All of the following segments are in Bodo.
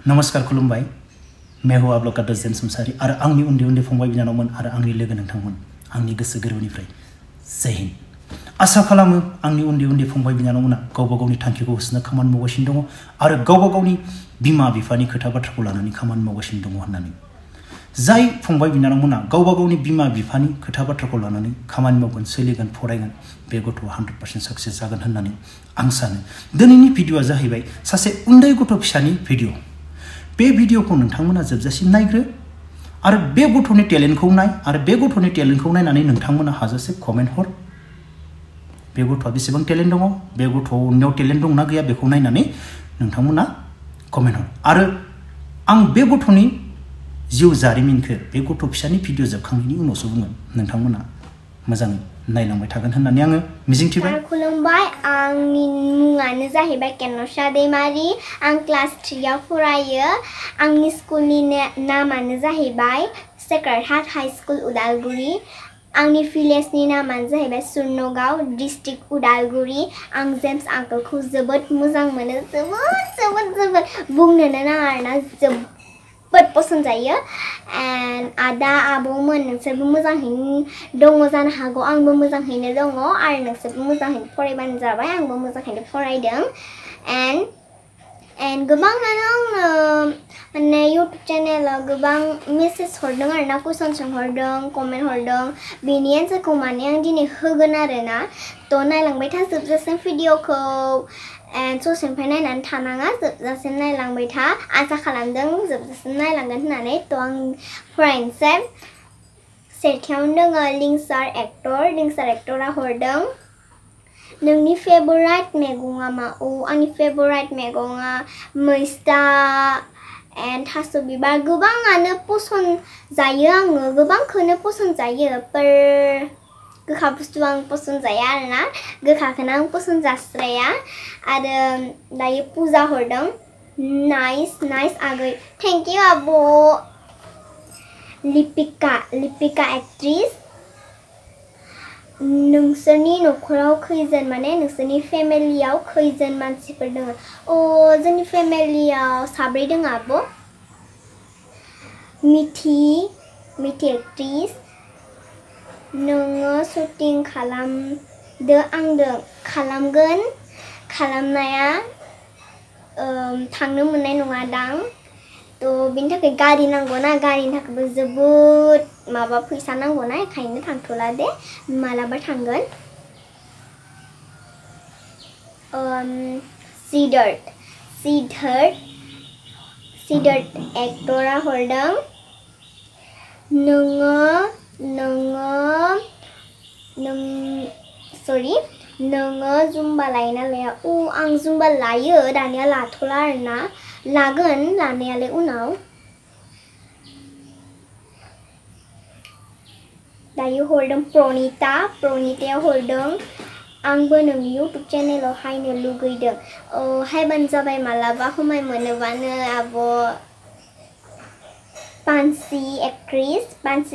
नमस्कार खुलुमबाय manw ब्लग का दजेन समसारी आरो आंनि उन्दै उन्दै फंबाय बिनानावमोन आरो आंनि लोगो नोंथांमोन आंनि गोसो गोरबोनिफ्राय जय हिन्द आसा खालामो आंनि उन्दै उन्दै फंबाय बिनानावमोना गावबा गावनि थांखिखौ होसोनो खामानि मावगासिनो दङ आरो गावबा गावनि बिमा बिफानि खोथा बाथ्राखौ लानानै खामानि मावगासिनो दङ होननानै जाय फंबाय बिनानावमोना गावबा गावनि बिमा बिफानि खोथा बाथ्राखौ लानानै खामानि मावगोन सोलिगोन फरायगोन बे गथ'आ 100% साक्सेस जागोन होननानै आं सानो दिनैनि भिडिअआ जाहैबाय सासे उन्दै गथ' फिसानि भिडिअ बे भिडिअखौ नोंथांमोना जोबजासिम नायग्रो आरो बे गथ'नि टेलेन्टखौ नाय आरो बे गथ'नि टेलेन्टखौ नायनानै नोंथांमोना हाजासे कमेन्ट हर बे गथ'आ बेसेबां टेलेन्ट दङ बे गथ'नियाव टेलेन्ट दंना गैया बेखौ नायनानै नोंथांमोना कमेन्ट हर आरो आं बे गथ'नि जिउ जारिमिनखौ बे गथ' फिसानि भिडिअ जोबखांनायनि उनावसो बुंगोन नोंथांमोना मोजाङै नायलांबाय थागोन होननानै आङो मिजिंथिबाय खुलुमबाय आंनि मुङानो जाहैबाय केन'सा दैमारि आं क्लास 3 आव फरायो आंनि स्कुलनि नामानो जाहैबाय sacred heart high school Udalguri आंनि भिलेजनि नामानो जाहैबाय सुरनगाव डिस्ट्रिक्ट उदालगुरि आं जेम्स आंकलखौ जोबोद मोजां मोनो जोबोद बुंनोनो नाङा आरोना जोबोद पसन्द जायो एन्ड आदा आब'मोन नोंसोरबो मोजाङैनो दङ जानो हागौ आंबो मोजाङैनो दङ आरो नोंसोरबो मोजाङैनो फरायबानो जाबाय आंबो मोजाङैनो फरायदों एन्ड गोबाङानो आंनो माने इउटुब चेनेलाव गोबां मेसेज हरदों आरोना कुइसन सोंहरदों कमेन्ट हरदों बेनि एन्सारखौ माने आं दिनै होगोन आरोना थ' नायलांबाय था जोबजासिम भिडिअखौ एन्ड ससेनिफ्राय नायनानै थानाङा जोबजासिम नायलांबाय था आसा खालामदों जोबजासिम नायलांगोन होननानै थ' आं फरायनोसै सेथियावनो दङ लिंसार एक्टरा हरदों नोंनि फेभराइट मैगङा मा आंनि फेभराइट मैगङा मैस्था एन्ड थास' बिबार गोबाङानो पसन्द जायो आङो गोबांखौनो पसन्द जायो पर गोखा बुस्थु आं पसन्द जाया आरोना गोखाखौनो आं पसन्द जास्राया आरो दायो पुजा हरदों नाइस आगै थेंक इउ आब' लिपिका एक्ट्रिस नोंसोरनि न'खराव खैजोन माने नोंसोरनि फेमिलियाव खैजोन मानसिफोर दङ जोंनि फेमिलियाव 3 दङ आब' मिथि एक्ट्रिस नोङो शुटिं खालामदो आंदों खालामगोन खालामनाया थांनो मोननाय नङा दां थ' बिनि थाखाय गारि नांगौना गारिनि थाखायबो जोबोद माबा फैसा नांगौना बेखायनो थांथ'ला दे मालाबा थांगोन सिद्धार्थ एक्टरा हरदों नोङो जुम्बा लायोना लाया आं जुम्बा लायो दानिया लाथ'ला आरोना लागोन लानायालाय उनाव दायो हरदों प्रनिताया हरदों आंबो नोंनि इउटुब चेनेलाव हायनो लुगैदों हायबानो जाबाय मालाबा समाय मोनोबानो आब' पान्सि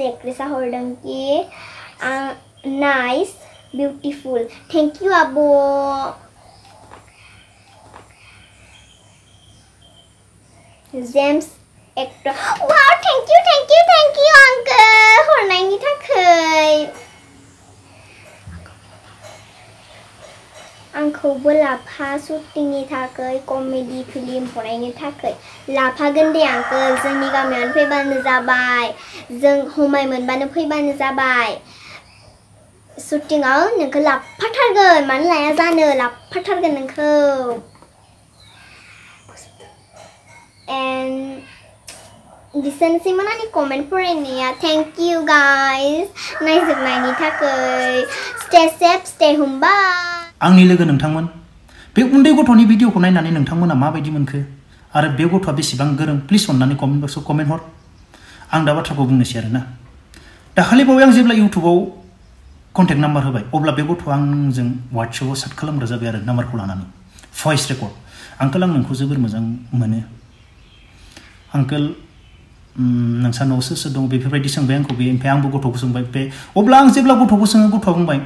एक्ट्रिसा हरदों कि नाइस बिउटिफुल थेंक इउ आब' जेम्स एक्टर वाव थेंक इउ आंकल हरनायनि थाखाय आंखौबो लाफा शुटिंनि थाखाय कमेडि फिल्म बनायनो थाखाय लाफागोन दे आंकल जोंनि गामियावनो फैबानो जाबाय जों समाय मोनबानो फैबानो जाबाय शुटिंआव नोंखौ लाफाथारगोन मानो लाया जानो लाफाथारगोन नोंखौ एन्ड बिसोरनोसैमोन आंनि कमेन्ट फरायनाया थेंक इउ गाइस नायजोबनायनि थाखाय स्टे सेफ स्टे होम बाय आंनि लोगो नोंथांमोन बे उन्दै गथ'नि भिडिअखौ नायनानै नोंथांमोना माबायदि मोनखो आरो बे गथ'आ बेसेबां गोरों प्लिज अननानै कमेन्ट बक्सआव कमेन्ट हर आं दा बाथ्राखौ बुंनोसै आरोना दाखालि बावै आं जेब्ला इउटुबाव कन्टेक्ट नाम्बार होबाय अब्ला बे गथ'आ आंजों वाट्सएपआव चेट खालामग्रा जाबाय आरो नाम्बारखौ लानानै भइस रेकर्ड आंकल आं नोंखौ जोबोर मोजां मोनो आंकल नोंसा न'आव सोर दं बेफोरबायदि सोंबाय आंखौ बे ओमफ्राय आंबो गथ'खौ सोंबाय बे अब्ला आं जेब्ला गथ'खौ सोङो गथ'आ बुंबाय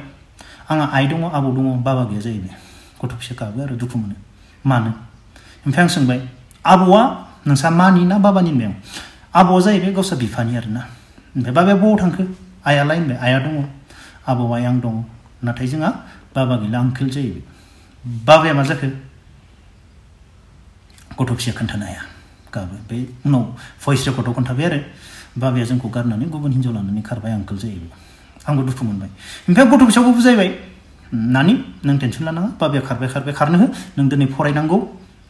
आंहा आइ दङ आबौ दङ बाबा गैया जाहैबाय गथ' फिसा गाबो आरो दुखु मोनो मानो ओमफ्राय आं सोंबाय आबौआ नोंसा मानि ना बाबानि होनबाय आं आबौआ जाहैबाय गावसा बिफानि आरोना ओमफ्राय बाबाया बबाव थांखो आइयालाय होनबाय आइया दङ आबौ आइ आं दङ नाथाय जोंहा बाबा गैला आंकोल जाहैबाय बाबाया मा जाखो गथ' फिसाया खोन्थानो हाया गाबो बे उनाव भइस रेकर्डआव खोन्थाबाय आरो बाबाया जोंखौ गारनानै गुबुन हिन्जाव लानानै खारबाय आंकोल जाहैबाय आंबो दुखु मोनबाय ओमफ्राय गथ' फिसाखौ बुजायबाय नानि नों टेनसन लानाङा बाबाया खारबाय खारनो हो नों दिनै फरायनांगौ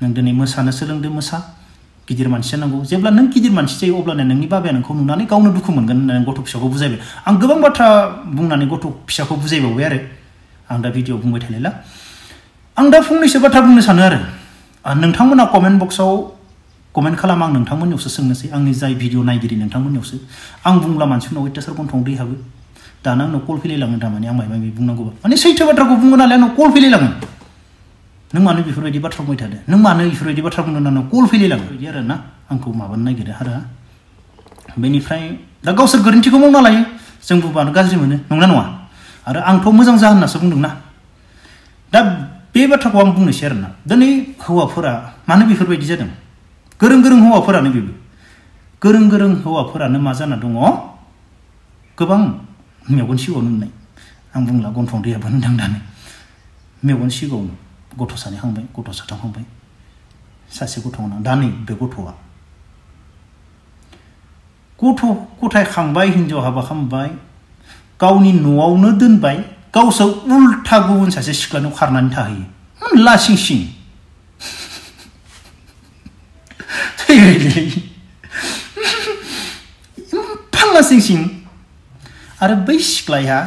नों दिनै मोसानो सोलोंदो मोसा गिदिर मानसि जानांगौ जेब्ला नों गिदिर मानसि जायो अब्लानो नोंनि बाबाया नोंखौ नुनानै गावनो दुखु मोनगोन होननानै गथ' फिसाखौ बुजायबाय आं गोबां बाथ्रा बुंनानै गथ' फिसाखौ बुजायबावबाय आरो आं दा भिडिअ बुंबाय थानायला आं दा फंनैसो बाथ्रा बुंनो सानो आरो नोंथांमोना कमेन्ट बक्सआव कमेन्ट खालाम आं नोंथांमोननियावसो सोंनोसै आंनि जाय भिडिअ नायगिरि नोंथांमोननियावसो आं बुंब्ला मानसिफोरनाव अयथासार गन्थं दै हाबो दाना आंनाव कल फैलायलाङो थारमाने आं माबा माबि बुंनांगौबा माने सैथो बाथ्राखौ बुङो नालाय आंनाव कल फैलायलाङो नों मानो बेफोरबायदि बाथ्रा बुंबाय थादो नों मानो बेफोरबायदि बाथ्रा बुंनो आंनाव कल फैलायलाङो बिदि आरो ना आंखौ माबानो नागिरो आरो बेनिफ्राय दा गावसोर गोरोन्थिखौ मावना लायो जों बुंबानो गाज्रि मोनो नंना नङा आरो आंथ' मोजां जा होननासो बुंदोंना दा बे बाथ्राखौ आं बुंनोसै आरोना दिनै हौवाफोरा मानो बेफोरबायदि जादों गोरों हौवाफोरानो बेबो गोरों हौवाफोरानो मा जाना दङ गोबां मेगन सिगाङावनो नुनाय आं बुंला गन्थं दैयाबो होनदों दानो मेगन सिगाङावनो गथ' सानै खांबाय गथ' साथाम खांबाय सासे गथ' गोनां दा नै बे गथ'आ गथ' गथाय खांबाय हिन्जाव हाबा खालामबाय गावनि न'आवनो दोनबाय गावसो उल्था गुबुन सासे सिख्लानाव खारनानै थाहैयो लासिं सिं लासिं सिं आरो बै सिख्लाया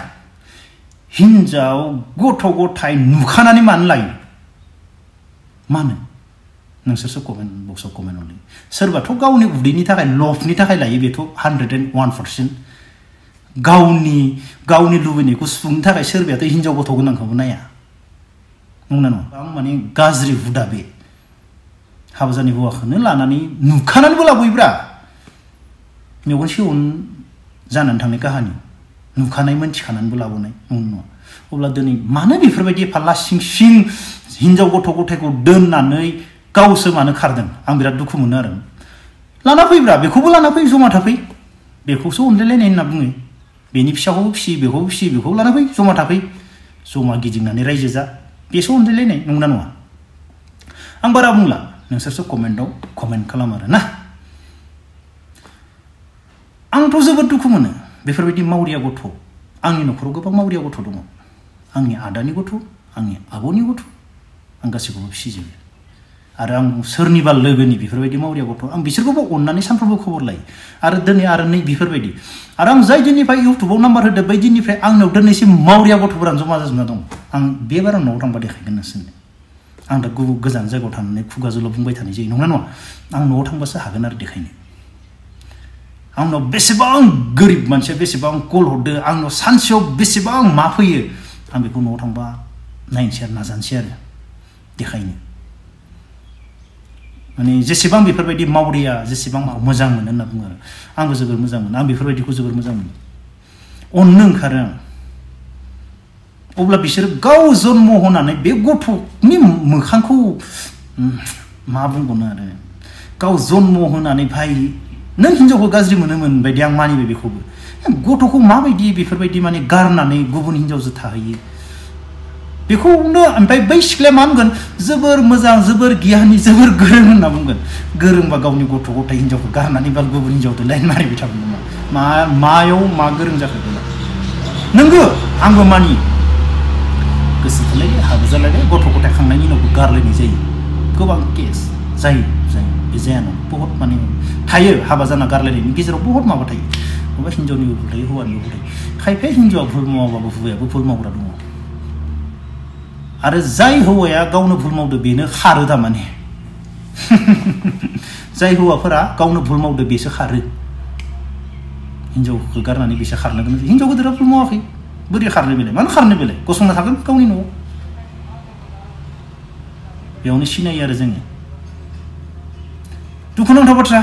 हिन्जाव गथ' गथाय नुखानानै मानो लायो मानो नोंसोरसो कमेन्ट बक्सआव कमेन्ट हरदो सोरबाथ' गावनि उदैनि थाखाय लभनि थाखाय लायो बेथ' 101% गावनि लुबैनायखौ सुफुंनो थाखाय सोरबायाथ' हिन्जाव गथ' गोनांखौबो नाया नंना नङा आं माने गाज्रि हुदा बे हाबा जानाय हौवाखौनो लानानै नुखानानैबो लाबोयोब्रा मेगन सिगाङावनो जानानै थांनाय काहानि नुखानाय मोनथिखानानैबो लाबोनाय नङा अब्ला दिनै मानो बेफोरबायदि एफा लासिं सिं हिन्जाव गथ' गथायखौ दोननानै गावसो मानो खारदों आं बिराद दुखु मोनो आरो लाना फैब्रा बेखौबो लाना फै जमा थाफै बेखौसो अनलायलायनाय होनना बुङो बेनि फिसाखौबो फिसियो बेखौबो फिसियो बेखौबो लाना फै जमा थाफै जमा गिदिंनानै रायजो जा बेसो अनलायलायनाय नंना नङा आं बारा बुंला नोंसोरसो कमेन्टआव कमेन्ट खालाम आरो ना आंथ' जोबोद दुखु मोनो बेफोरबायदि मावरिया गथ' आंनि न'खराव गोबां मावरिया गथ' दङ आंनि आदानि गथ' आंनि आब'नि गथ' आं गासैखौबो फिसिजोबो आरो आं सोरनिबा लोगोनि बेफोरबायदि मावरिया गथ' आं बिसोरखौबो अननानै सानफ्रोमबो खबर लायो आरो दिनै आरो नै बेफोरबायदि आरो आं जाय दिननिफ्राय इउटुबाव नाम्बार होदो बै दिननिफ्राय आंनाव दिनैसिम मावरिया गथ'फोरानो जमा जाजोबना दं आं बे बाराव न'आव थांबा देखायगोन नोंसोरनो आं दा गुबुन गोजान जायगायाव थांनानै खुगाजोल' बुंबाय थानाय जायो नंना नङा आं न'आव थांबासो हागोन आरो देखायनो आंनाव बेसेबां गोरिब मानसिया बेसेबां कल हरदो आंनाव सानसेयाव बेसेबां मा फैयो आं बेखौ न'आव थांबा नायनोसै आरो नाजानोसै आरो देखायनो माने जेसेबां बेफोरबायदि मावरिया जेसेबां मोजां मोनो होनना बुङो आरो आंबो जोबोर मोजां मोनो आं बेफोरबायदिखौ जोबोर मोजां मोनो अननो ओंखारो आं अब्ला बिसोरो गाव जन्म होनानै बे गथ'नि मोखांखौ मा बुंगोन आरो गाव जन्म होनानै भाइ नों हिन्जावखौ गाज्रि मोनोमोन बायदि आं मानिबाय बेखौबो गथ'खौ माबायदि बेफोरबायदि माने गारनानै गुबुन हिन्जावजों थाहैयो बेखौनो ओमफ्राय बै सिख्लाया मा होनगोन जोबोर मोजां जोबोर गियानि जोबोर गोरों होनना बुंगोन गोरोंबा गावनि गथ' गथाय हिन्जावखौ गारनानै बा गुबुन हिन्जावजों लाइन मारिबाय थागोन मायाव मा गोरों जाखो नोंगो आंबो मानियो गोसो थोलायदो हाबा जालायदो गथ' गथाय खांनायनि उनावबो गारलायनाय जायो गोबां केस जायो बे जाया नङा बहुत माने थायो हाबा जाना गारलायनायनि गेजेराव बहुत माबा थायो माबा हिन्जावनिबो भुल थायो हौवानिबो भुल थायो खायफाया हिन्जावआ भुल मावाबाबो हौवायाबो भुल मावग्रा दङ आरो जाय हौवाया गावनो भुल मावदो बेनो खारो थारमाने जाय हौवाफोरा गावनो भुल मावदो बेसो खारो हिन्जावखौ गारनानै बेसो खारनो गोनां जायो हिन्जाव गिदिरा भुल मावाखै बोरै खारनो बेलाय मानो खारनो बेलाय गसंना थागोन गावनि न'आव बेयावनो सिनायो आरो जोङो दुखुनांथाव बाथ्रा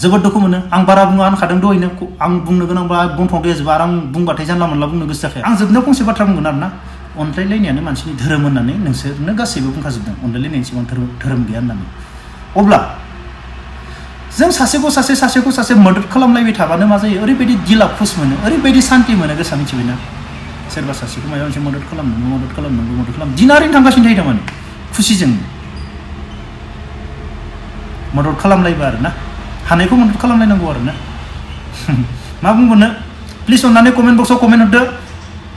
जोबोद दुखु मोनो आं बारा बुङा होनखादों दहायनो आं बुंनो गोनांबा गन्थं दैजोबा आरो आं बुंबाथाय जानला मोनला बुंनो गोसो जाखाया आं जोबनायाव फंसे बाथ्रा बुंगोन आरोना अनलायलायनायानो मानसिनि धोरोम होननानै नोंसोरनो गासैबो बुंखाजोबदों अनलायलायनायनि सिगां धोरोम गैया होननानै अब्ला जों सासेखौ सासे मदद खालामलायबाय थाबानो मा जायो ओरैबायदि दिला खुस मोनो ओरैबायदि शान्ति मोनो गोसोआ मिथिबायना सोरबा सासेखौ माबा मोनसे मदद खालामनांगौ दिनारैनो थांगासिनो थायो थारमाने खुसिजों मदद खालामलायबा आरोना हानायखौ मदद खालामलायनांगौ आरोना मा बुंबावनो प्लिज अननानै कमेन्ट बक्सआव कमेन्ट हरदो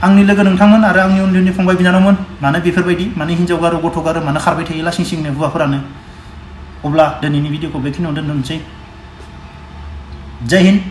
आंनि लोगो नोंथांमोन आरो आंनि उन्दै फंबाय बिनानावमोन मानो बेफोरबायदि मानो हिनजाव गारो गथ' गारो मानो खारबाय थायो लासिं सिंनो हौवाफोरानो अब्ला दिनैनि भिडिअखौ बेखिनियाव दोनथ'नोसै जय हिन्द